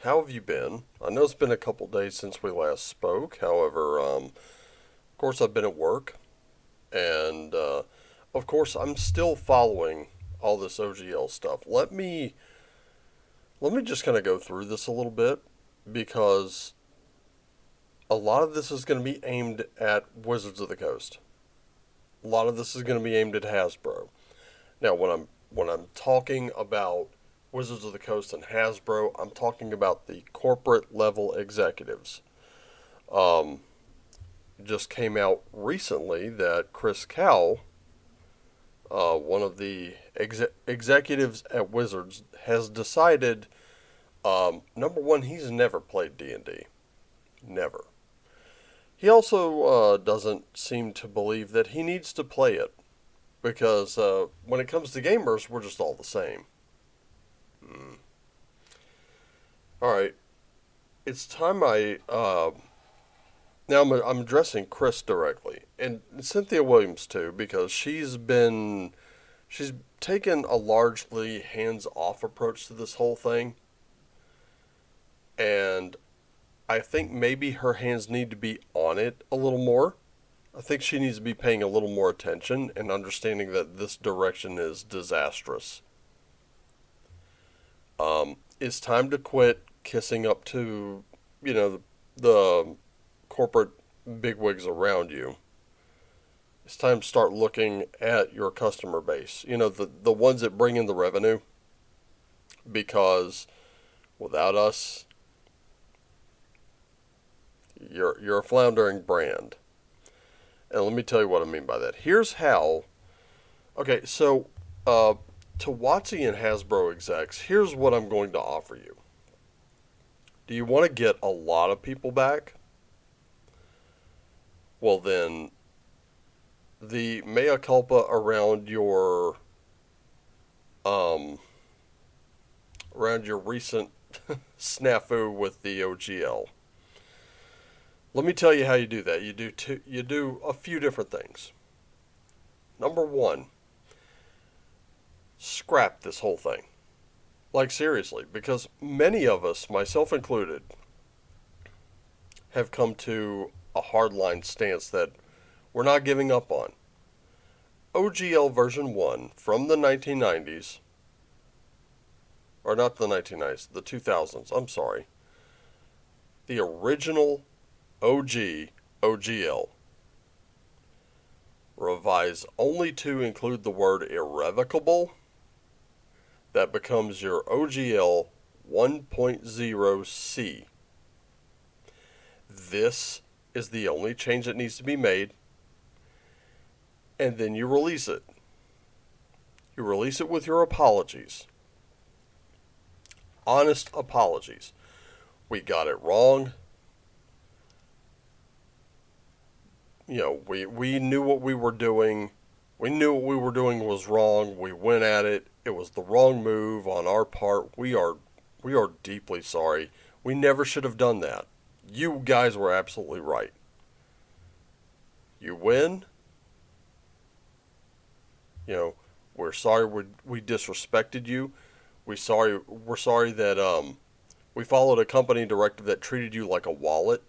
How have you been? I know it's been a couple days since we last spoke. However, of course, I've been at work, and of course, I'm still following all this OGL stuff. Let me just kind of go through this a little bit because a lot of this is going to be aimed at Wizards of the Coast. A lot of this is going to be aimed at Hasbro. Now, when I'm talking about Wizards of the Coast and Hasbro, I'm talking about the corporate level executives. Um, just came out recently that Chris Cowell, one of the executives at Wizards, has decided. Number one, he's never played D&D, never. He also doesn't seem to believe that he needs to play it because when it comes to gamers, we're just all the same. Mm. All right, it's time I now I'm addressing Chris directly and Cynthia Williams too because she's taken a largely hands-off approach to this whole thing, and I think maybe her hands need to be on it a little more. I think she needs to be paying a little more attention and understanding that this direction is disastrous. It's time to quit kissing up to, the corporate bigwigs around you. It's time to start looking at your customer base. The ones that bring in the revenue. Because without us, you're a floundering brand. And let me tell you what I mean by that. Here's how. Okay, so to WoTC and Hasbro execs, here's what I'm going to offer you. Do you want to get a lot of people back? Well, then, the mea culpa um, around your recent snafu with the OGL. Let me tell you how you do that. You do a few different things. Number one, scrap this whole thing. Like seriously, because many of us, myself included, have come to a hardline stance that we're not giving up on. OGL version 1 from the 1990s, or not the 1990s, the 2000s, I'm sorry. The original OG OGL. Revise only to include the word irrevocable. That becomes your OGL 1.0C. This is the only change that needs to be made. And then you release it. You release it with your apologies. Honest apologies. We got it wrong. We knew what we were doing. We knew what we were doing was wrong. We went at it. It was the wrong move on our part. We are deeply sorry. We never should have done that. You guys were absolutely right. You win. We're sorry we disrespected you. We're sorry that we followed a company directive that treated you like a wallet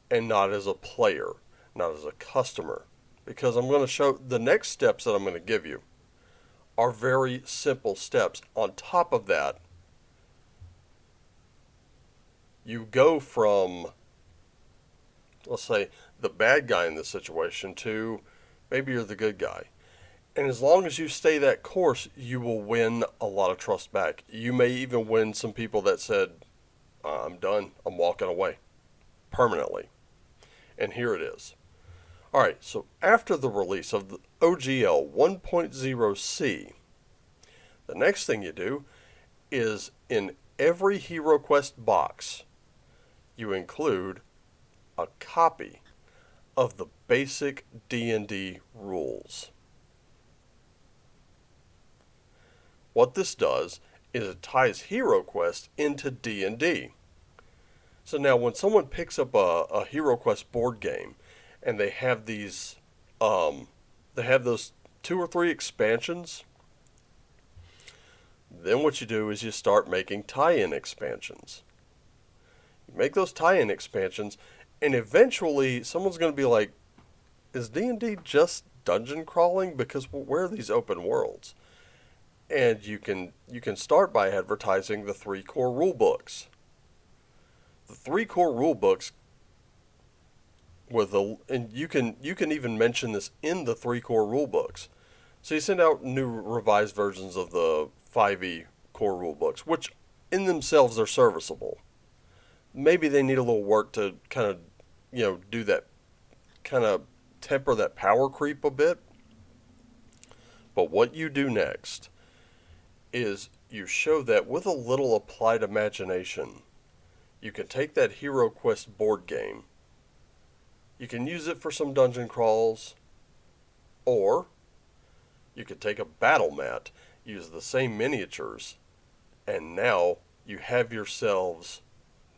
and not as a player, not as a customer. Because I'm going to show the next steps that I'm going to give you are very simple steps. On top of that, you go from, let's say, the bad guy in this situation to maybe you're the good guy. And as long as you stay that course, you will win a lot of trust back. You may even win some people that said, I'm done, I'm walking away permanently. And here it is. All right, so after the release of the OGL 1.0C, the next thing you do is in every HeroQuest box, you include a copy of the basic D&D rules. What this does is it ties HeroQuest into D&D. So now when someone picks up a HeroQuest board game and they have those 2 or 3 expansions, then what you do is you start making tie-in expansions. Make those tie-in expansions, and eventually someone's going to be like, is D&D just dungeon crawling? Because where are these open worlds? And you can start by advertising the 3 core rule books. The 3 core rule books and you can even mention this in the 3 core rule books. So you send out new revised versions of the 5e core rule books, which in themselves are serviceable. Maybe they need a little work to kind of, do that, kind of temper that power creep a bit. But what you do next is you show that with a little applied imagination, you can take that Hero Quest board game, you can use it for some dungeon crawls, or you could take a battle mat, use the same miniatures, and now you have yourselves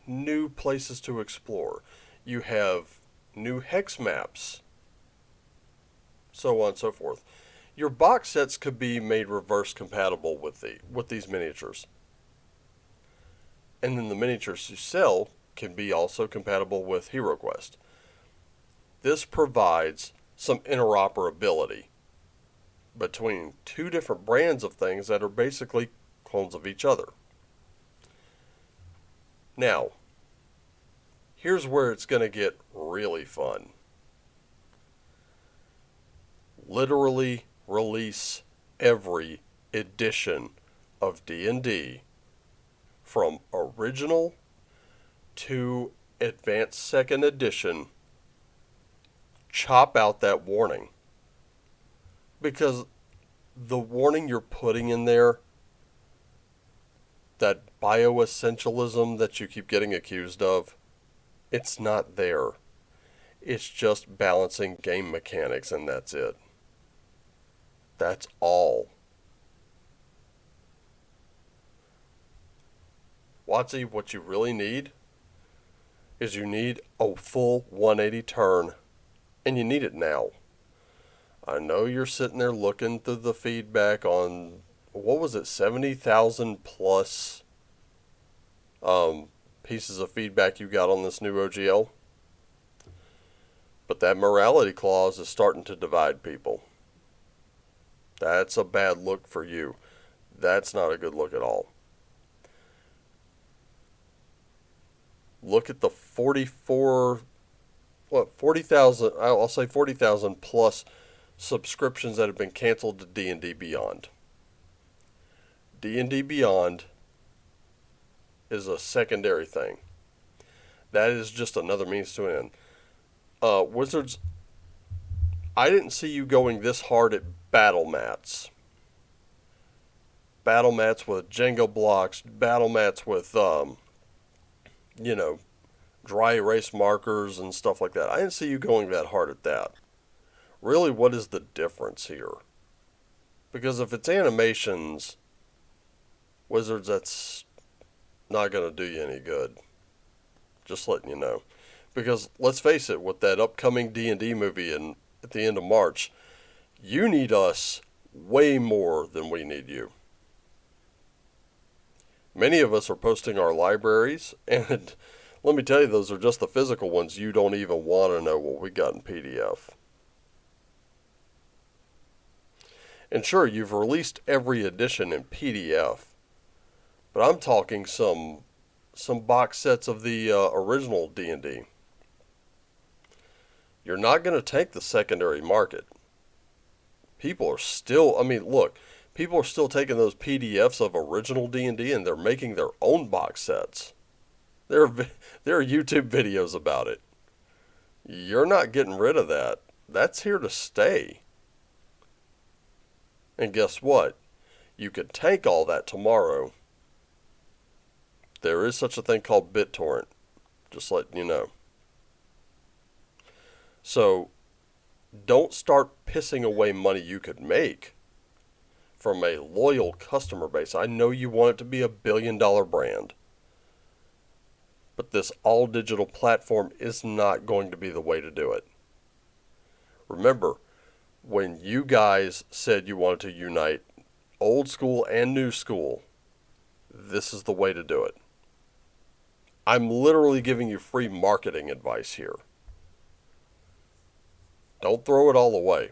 new places to explore. You have new hex maps, so on and so forth. Your box sets could be made reverse compatible with these miniatures. And then the miniatures you sell can be also compatible with HeroQuest. This provides some interoperability between 2 different brands of things that are basically clones of each other. Now, here's where it's going to get really fun. Literally release every edition of D&D from original to advanced 2nd edition. Chop out that warning, because the warning you're putting in there, that bioessentialism that you keep getting accused of, it's not there. It's just balancing game mechanics, and that's it. That's all. WoTC, what you really need is you need a full 180 turn, and you need it now. I know you're sitting there looking through the feedback on, what was it, 70,000 plus pieces of feedback you got on this new OGL. But that morality clause is starting to divide people. That's a bad look for you. That's not a good look at all. Look at the 40,000, I'll say 40,000 plus subscriptions that have been canceled to D&D Beyond. D&D Beyond is a secondary thing. That is just another means to an end. Wizards, I didn't see you going this hard at battle mats. Battle mats with Jenga blocks, battle mats with, dry erase markers and stuff like that. I didn't see you going that hard at that. Really, what is the difference here? Because if it's animations, Wizards, that's not going to do you any good. Just letting you know. Because let's face it, with that upcoming D&D movie at the end of March, you need us way more than we need you. Many of us are posting our libraries, and let me tell you, those are just the physical ones. You don't even want to know what we got in PDF. And sure, you've released every edition in PDF, but I'm talking some box sets of the original D&D. You're not going to take the secondary market. People are still, people are still taking those PDFs of original D&D and they're making their own box sets. There are YouTube videos about it. You're not getting rid of that. That's here to stay. And guess what? You could take all that tomorrow. There is such a thing called BitTorrent. Just letting you know. So, don't start pissing away money you could make from a loyal customer base. I know you want it to be a billion-dollar brand. But this all-digital platform is not going to be the way to do it. Remember, when you guys said you wanted to unite old school and new school, this is the way to do it. I'm literally giving you free marketing advice here. Don't throw it all away.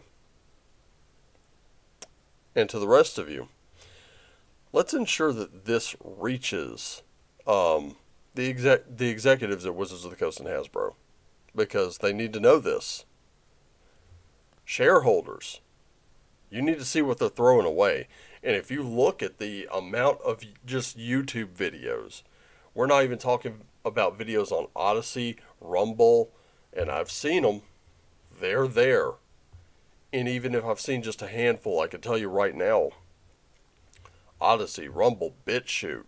And to the rest of you, let's ensure that this reaches the executives at Wizards of the Coast and Hasbro, because they need to know this. Shareholders, you need to see what they're throwing away. And if you look at the amount of just YouTube videos, we're not even talking about videos on Odyssey, Rumble, and I've seen them. They're there. And even if I've seen just a handful, I can tell you right now, Odyssey, Rumble, BitChute.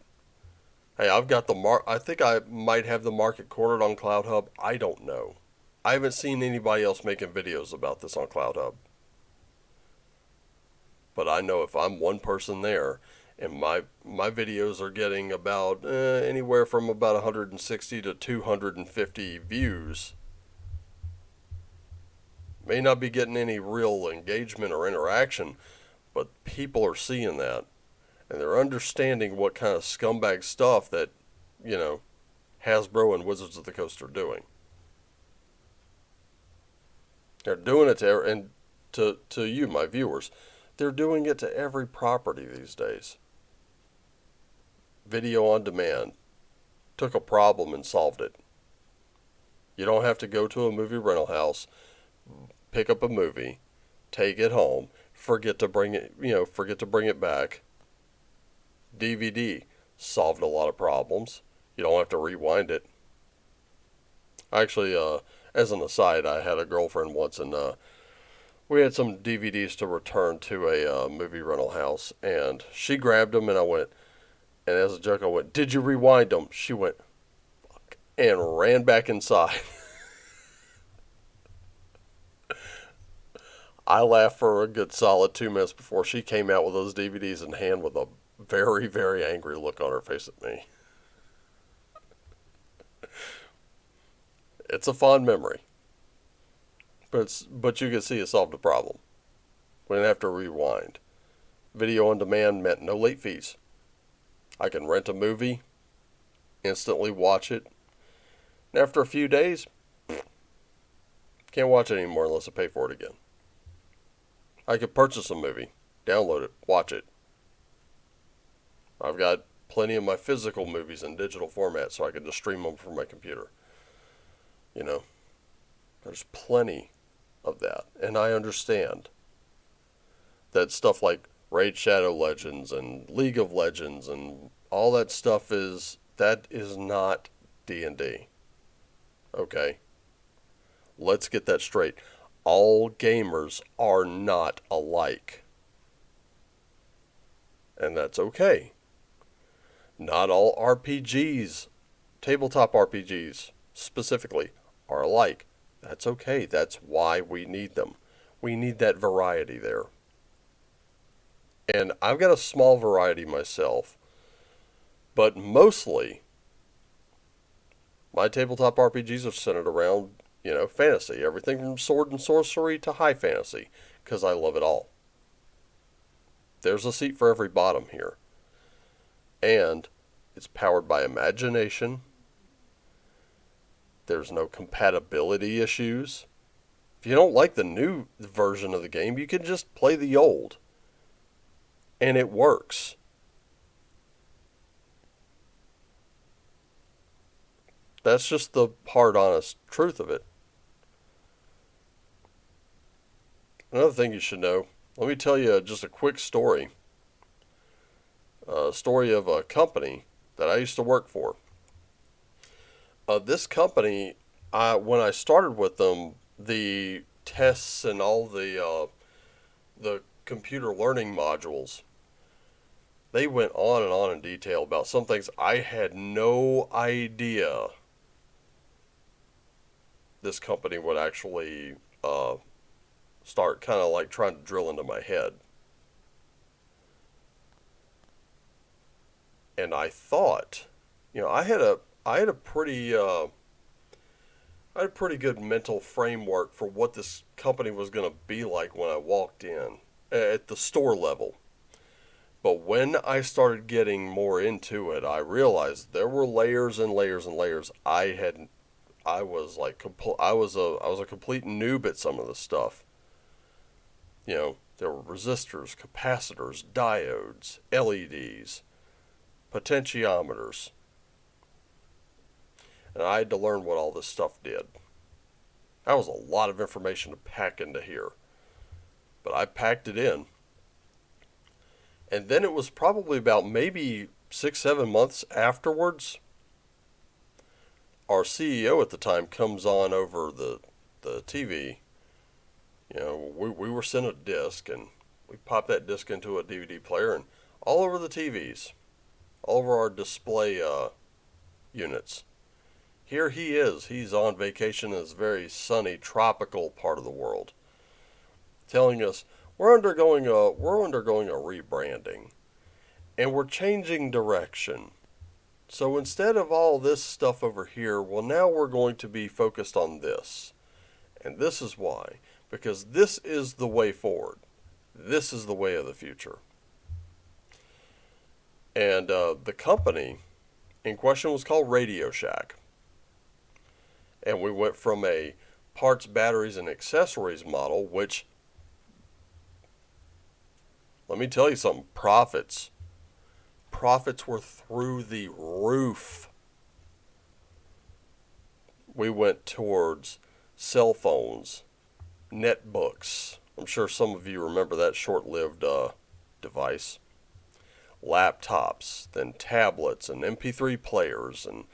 Hey, I've got I think I might have the market cornered on CloudHub. I don't know. I haven't seen anybody else making videos about this on CloudHub. But I know if I'm one person there, and my videos are getting about anywhere from about 160 to 250 views, may not be getting any real engagement or interaction, but people are seeing that, and they're understanding what kind of scumbag stuff that, Hasbro and Wizards of the Coast are doing. They're doing it to you, my viewers. They're doing it to every property these days. Video on demand. Took a problem and solved it. You don't have to go to a movie rental house, pick up a movie, take it home, forget to bring it back. DVD solved a lot of problems. You don't have to rewind it. Actually, as an aside, I had a girlfriend once, and we had some DVDs to return to a movie rental house, and she grabbed them, and and as a joke, I went, "Did you rewind them?" She went, "Fuck," and ran back inside. I laughed for a good solid 2 minutes before she came out with those DVDs in hand with a very, very angry look on her face at me. It's a fond memory. But you can see it solved the problem. We didn't have to rewind. Video on demand meant no late fees. I can rent a movie, instantly watch it, and after a few days, can't watch it anymore unless I pay for it again. I could purchase a movie, download it, watch it. I've got plenty of my physical movies in digital format, so I can just stream them from my computer. There's plenty of that, and I understand that stuff like Raid Shadow Legends and League of Legends and all that stuff is not D&D. Okay? Let's get that straight. All gamers are not alike. And that's okay. Not all RPGs, tabletop RPGs specifically, are alike. That's okay. That's why we need them. We need that variety there. And I've got a small variety myself, but mostly my tabletop RPGs are centered around, fantasy. Everything from sword and sorcery to high fantasy, because I love it all. There's a seat for every bottom here. And it's powered by imagination. There's no compatibility issues. If you don't like the new version of the game, you can just play the old. And it works. That's just the hard, honest truth of it. Another thing you should know, let me tell you just a quick story. A story of a company that I used to work for. This company, when I started with them, the tests and all the computer learning modules, they went on in detail about some things I had no idea this company would actually start kind of like trying to drill into my head. And I thought, I had a pretty good mental framework for what this company was going to be like when I walked in at the store level. But when I started getting more into it, I realized there were layers and layers and layers I was a complete noob at some of this stuff. There were resistors, capacitors, diodes, LEDs, potentiometers. And I had to learn what all this stuff did. That was a lot of information to pack into here. But I packed it in. And then it was probably about maybe 6-7 months afterwards, our CEO at the time comes on over the TV. We were sent a disc, and we popped that disc into a DVD player, and all over the TVs, all over our display units. Here he is. He's on vacation in this very sunny, tropical part of the world, telling us we're undergoing a rebranding, and we're changing direction. So instead of all this stuff over here, well, now we're going to be focused on this. And this is why. Because this is the way forward. This is the way of the future. And the company in question was called RadioShack. And we went from a parts, batteries, and accessories model, which, let me tell you something, profits were through the roof. We went towards cell phones, netbooks. I'm sure some of you remember that short-lived device. Laptops, then tablets and MP3 players, and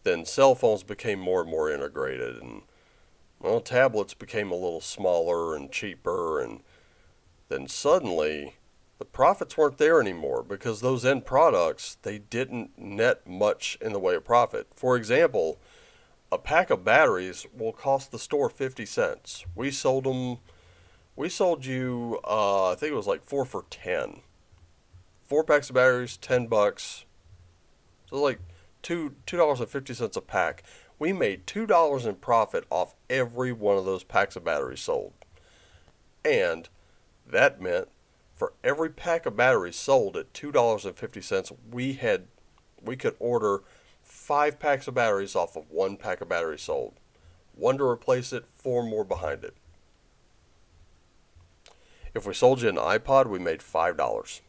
then cell phones became more and more integrated, and well, tablets became a little smaller and cheaper, and then suddenly the profits weren't there anymore because those end products, they didn't net much in the way of profit. For example, a pack of batteries will cost the store 50 cents. We sold you, I think it was like 4 for 10. 4 packs of batteries, $10. So like $2.50 a pack. We made $2 in profit off every one of those packs of batteries sold. And that meant for every pack of batteries sold at $2.50, we could order 5 packs of batteries off of 1 pack of batteries sold. 1 to replace it, 4 more behind it. If we sold you an iPod, we made $5.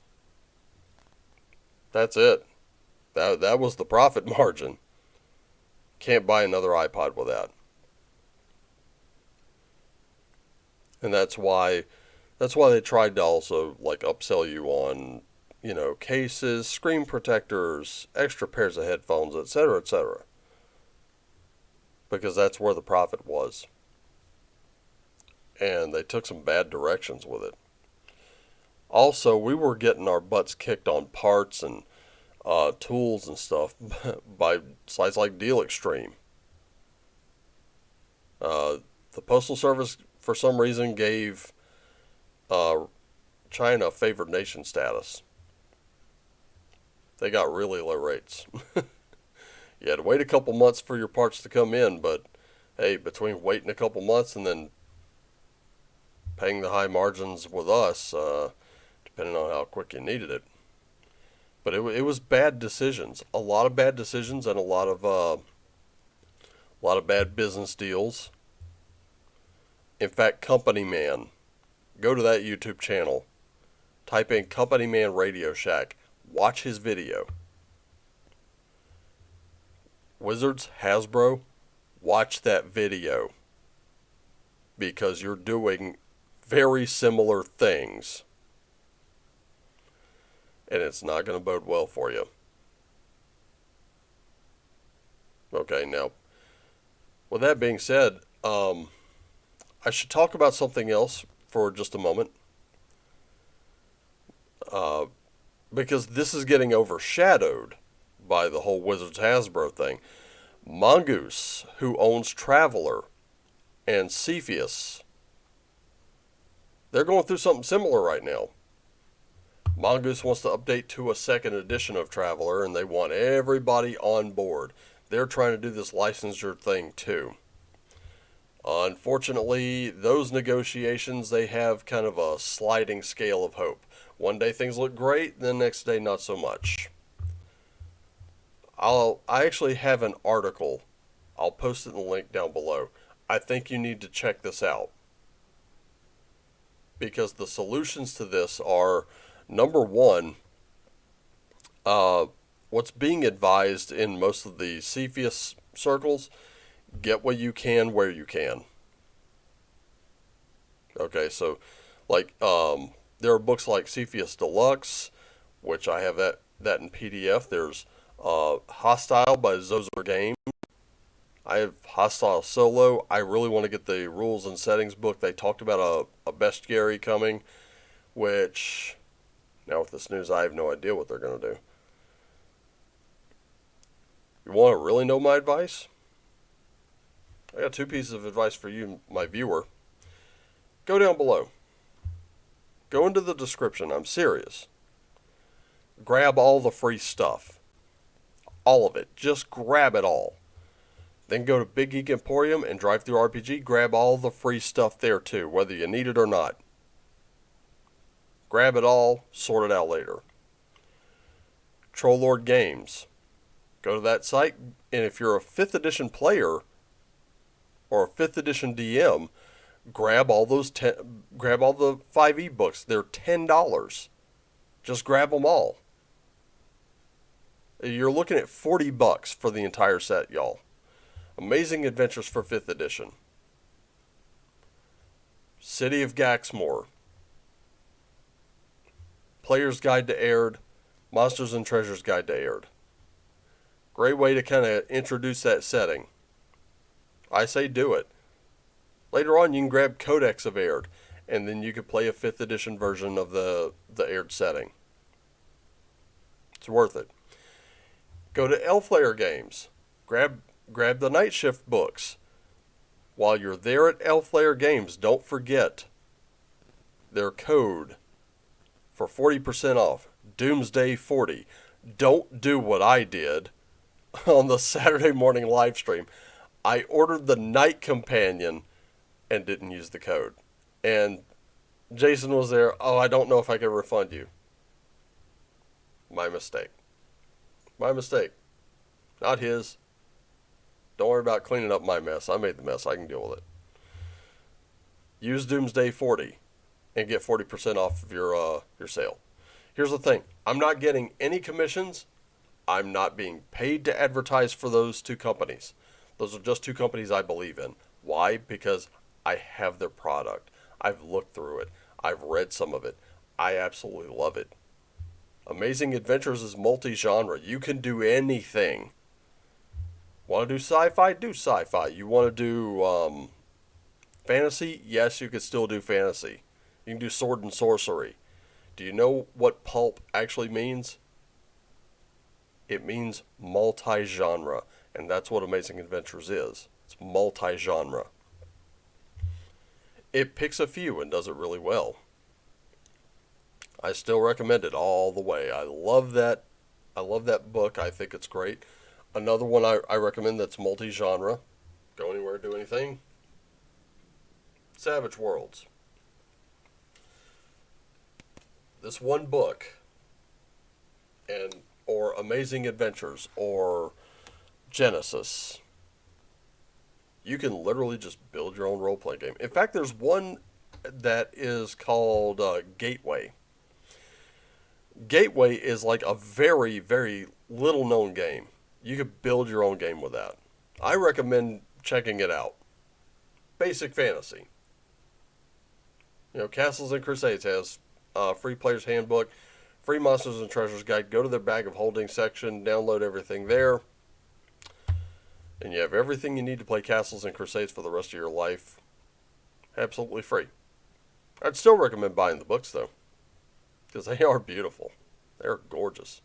That's it. That was the profit margin. Can't buy another iPod with that. And that's why they tried to also like upsell you on, cases, screen protectors, extra pairs of headphones, etc., etc. Because that's where the profit was. And they took some bad directions with it. Also, we were getting our butts kicked on parts and tools and stuff by sites like Deal Extreme. The Postal Service, for some reason, gave China favored nation status. They got really low rates. You had to wait a couple months for your parts to come in, but hey, between waiting a couple months and then paying the high margins with us, depending on how quick you needed it. But it was bad decisions, a lot of bad decisions, and a lot of bad business deals. In fact, Company Man, go to that YouTube channel, type in Company Man RadioShack, watch his video. Wizards, Hasbro, watch that video, because you're doing very similar things, and it's not going to bode well for you. Okay, now, with that being said, I should talk about something else for just a moment, because this is getting overshadowed by the whole Wizards Hasbro thing. Mongoose, who owns Traveler, and Cepheus, they're going through something similar right now. Mongoose wants to update to a second edition of Traveler, and they want everybody on board. They're trying to do this licensure thing too. Unfortunately, those negotiations, they have kind of a sliding scale of hope. One day things look great, the next day not so much. I actually have an article. I'll post it in the link down below. I think you need to check this out, because the solutions to this are, number one, what's being advised in most of the Cepheus circles: get what you can where you can. Okay, so like there are books like Cepheus Deluxe, which I have that in PDF. There's Hostile by Zozer Games. I have Hostile Solo. I really want to get the rules and settings book. They talked about a bestiary coming, which, now with this news, I have no idea what they're going to do. You want to really know my advice? I got two pieces of advice for you, my viewer. Go down below. Go into the description. I'm serious. Grab all the free stuff. All of it. Just grab it all. Then go to Big Geek Emporium and Drive Through RPG. Grab all the free stuff there too, whether you need it or not. Grab it all. Sort it out later. Troll Lord Games. Go to that site, and if you're a 5th edition player or a 5th edition DM, grab all the 5e books. They're $10. Just grab them all. You're looking at $40 for the entire set, y'all. Amazing Adventures for 5th edition. City of Gaxmore. Player's Guide to Aird. Monsters and Treasures Guide to Aird. Great way to kind of introduce that setting. I say do it. Later on, you can grab Codex of Aird, and then you could play a 5th edition version of the Aird setting. It's worth it. Go to Elflayer Games. Grab the Night Shift books. While you're there at Elflayer Games, don't forget their code for 40% off. Doomsday 40. Don't do what I did on the Saturday morning live stream. I ordered the Night Companion and didn't use the code. And Jason was there. Oh, I don't know if I can refund you. My mistake. My mistake. Not his. Don't worry about cleaning up my mess. I made the mess. I can deal with it. Use Doomsday 40 and get 40% off of your sale. Here's the thing. I'm not getting any commissions. I'm not being paid to advertise for those two companies. Those are just two companies I believe in. Why? Because I have their product. I've looked through it. I've read some of it. I absolutely love it. Amazing Adventures is multi-genre. You can do anything. Want to do sci-fi? Do sci-fi. You want to do fantasy? Yes, you can still do fantasy. You can do sword and sorcery. Do you know what pulp actually means? It means multi-genre, and that's what Amazing Adventures is. It's multi-genre. It picks a few and does it really well. I still recommend it all the way. I love that book. I think it's great. Another one I recommend that's multi-genre. Go anywhere, do anything. Savage Worlds. This one book, or Amazing Adventures, or Genesis, you can literally just build your own role-playing game. In fact, there's one that is called Gateway. Gateway is like a very, very little-known game. You could build your own game with that. I recommend checking it out. Basic fantasy. Castles and Crusades has free player's handbook, free Monsters and Treasures guide. Go to their bag of holding section, download everything there, and you have everything you need to play Castles and Crusades for the rest of your life. Absolutely free. I'd still recommend buying the books, though, because they are beautiful. They're gorgeous.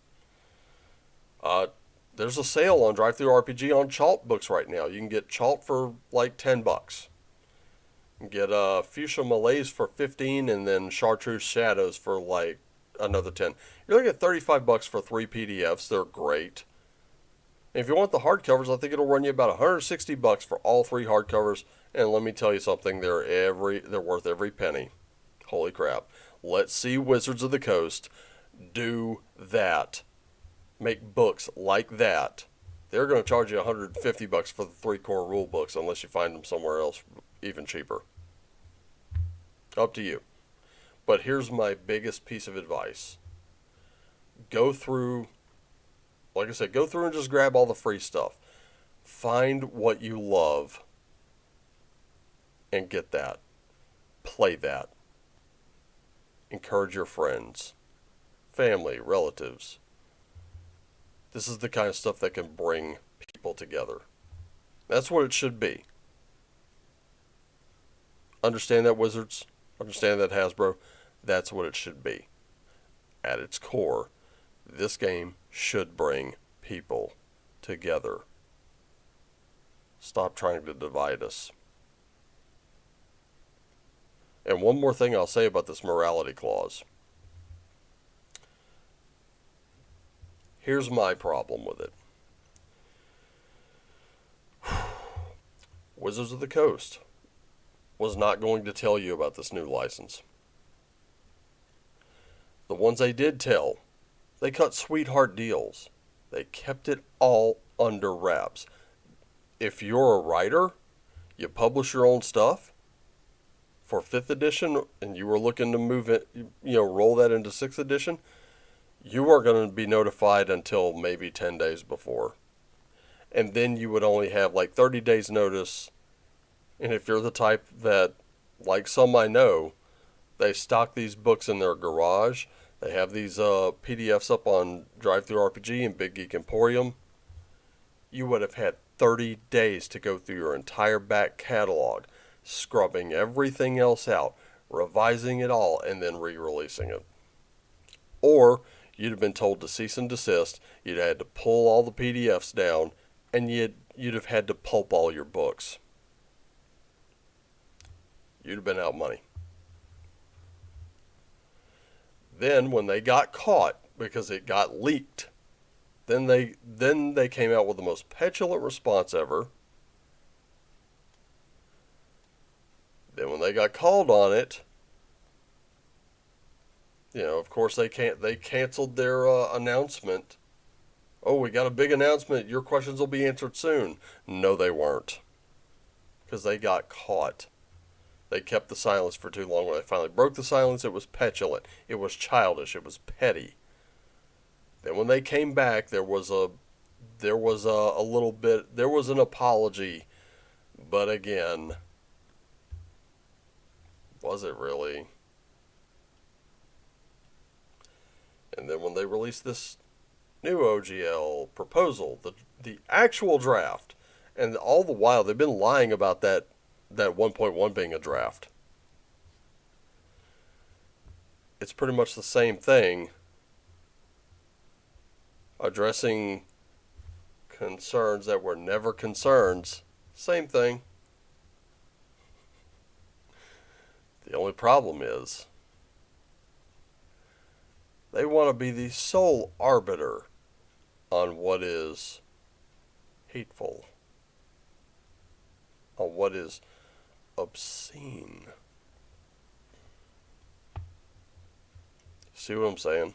There's a sale on Drive Through RPG on Chalt books right now. You can get Chalt for like $10. You can get Fuchsia Malaise for $15, and then Chartreuse Shadows for like another $10. You're looking at $35 for 3 PDFs. They're great. And if you want the hardcovers, I think it'll run you about $160 for all 3 hardcovers. And let me tell you something, they're worth every penny. Holy crap. Let's see Wizards of the Coast do that. Make books like that. They're going to charge you $150 for the 3 core rule books unless you find them somewhere else even cheaper. Up to you. But here's my biggest piece of advice. Go through, like I said, go through and just grab all the free stuff. Find what you love and get that. Play that. Encourage your friends, family, relatives. This is the kind of stuff that can bring people together. That's what it should be. Understand that, Wizards? Understand that, Hasbro? That's what it should be. At its core, this game should bring people together. Stop trying to divide us. And one more thing I'll say about this morality clause. Here's my problem with it. Wizards of the Coast was not going to tell you about this new license. The ones they did tell, they cut sweetheart deals. They kept it all under wraps. If you're a writer, you publish your own stuff for 5th edition, and you were looking to move it, roll that into 6th edition, you are going to be notified until maybe 10 days before. And then you would only have like 30 days notice. And if you're the type that, like some I know, they stock these books in their garage. They have these PDFs up on DriveThruRPG and Big Geek Emporium. You would have had 30 days to go through your entire back catalog, scrubbing everything else out, revising it all, and then re-releasing it. Or you'd have been told to cease and desist. You'd have had to pull all the PDFs down, and you'd have had to pulp all your books. You'd have been out money. Then when they got caught, because it got leaked, then they came out with the most petulant response ever. Then when they got called on it, of course they canceled their announcement. Oh, we got a big announcement. Your questions will be answered soon. No, they weren't. Because they got caught. They kept the silence for too long. When they finally broke the silence, it was petulant. It was childish. It was petty. Then when they came back, there was a little bit, there was an apology. But again, was it really? And then when they released this new OGL proposal, the actual draft, and all the while they've been lying about that 1.1 being a draft. It's pretty much the same thing, addressing concerns that were never concerns. Same thing. The only problem is they want to be the sole arbiter on what is hateful, on what is obscene. See what I'm saying?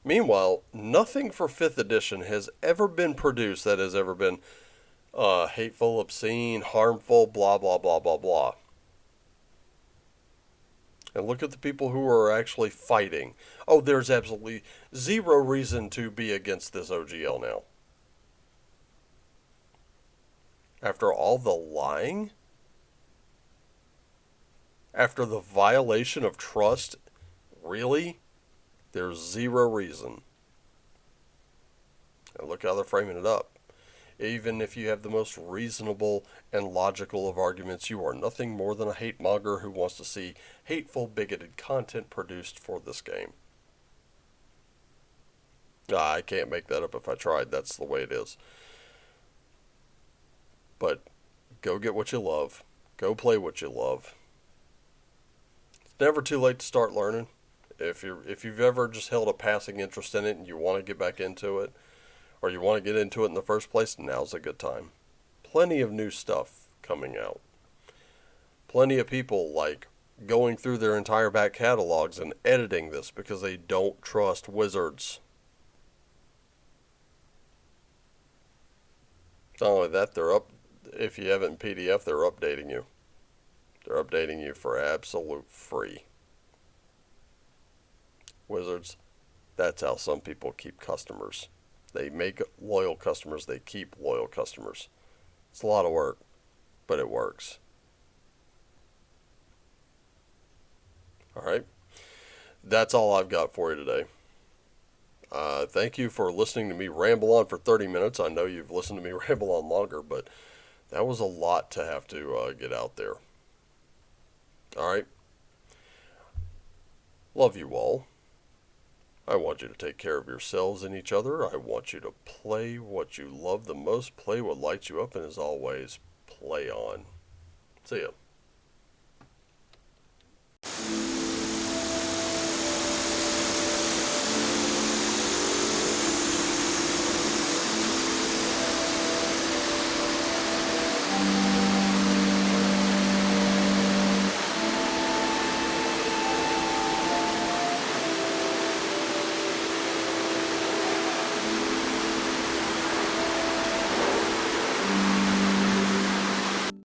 Meanwhile, nothing for 5th edition has ever been produced that has ever been hateful, obscene, harmful, blah, blah, blah, blah, blah. And look at the people who are actually fighting. Oh, there's absolutely zero reason to be against this OGL now. After all the lying? After the violation of trust? Really? There's zero reason. And look how they're framing it up. Even if you have the most reasonable and logical of arguments, you are nothing more than a hate monger who wants to see hateful, bigoted content produced for this game. I can't make that up if I tried. That's the way it is. But go get what you love. Go play what you love. It's never too late to start learning. If you've ever just held a passing interest in it and you want to get back into it, or you want to get into it in the first place, now's a good time. Plenty of new stuff coming out. Plenty of people like going through their entire back catalogs and editing this because they don't trust Wizards. Not only that, if you have it in PDF, they're updating you. They're updating you for absolute free. Wizards, that's how some people keep customers. They make loyal customers, they keep loyal customers. It's a lot of work, but it works. Alright, that's all I've got for you today. Thank you for listening to me ramble on for 30 minutes. I know you've listened to me ramble on longer, but that was a lot to have to get out there. Alright, love you all. I want you to take care of yourselves and each other. I want you to play what you love the most, play what lights you up, and as always, play on. See ya.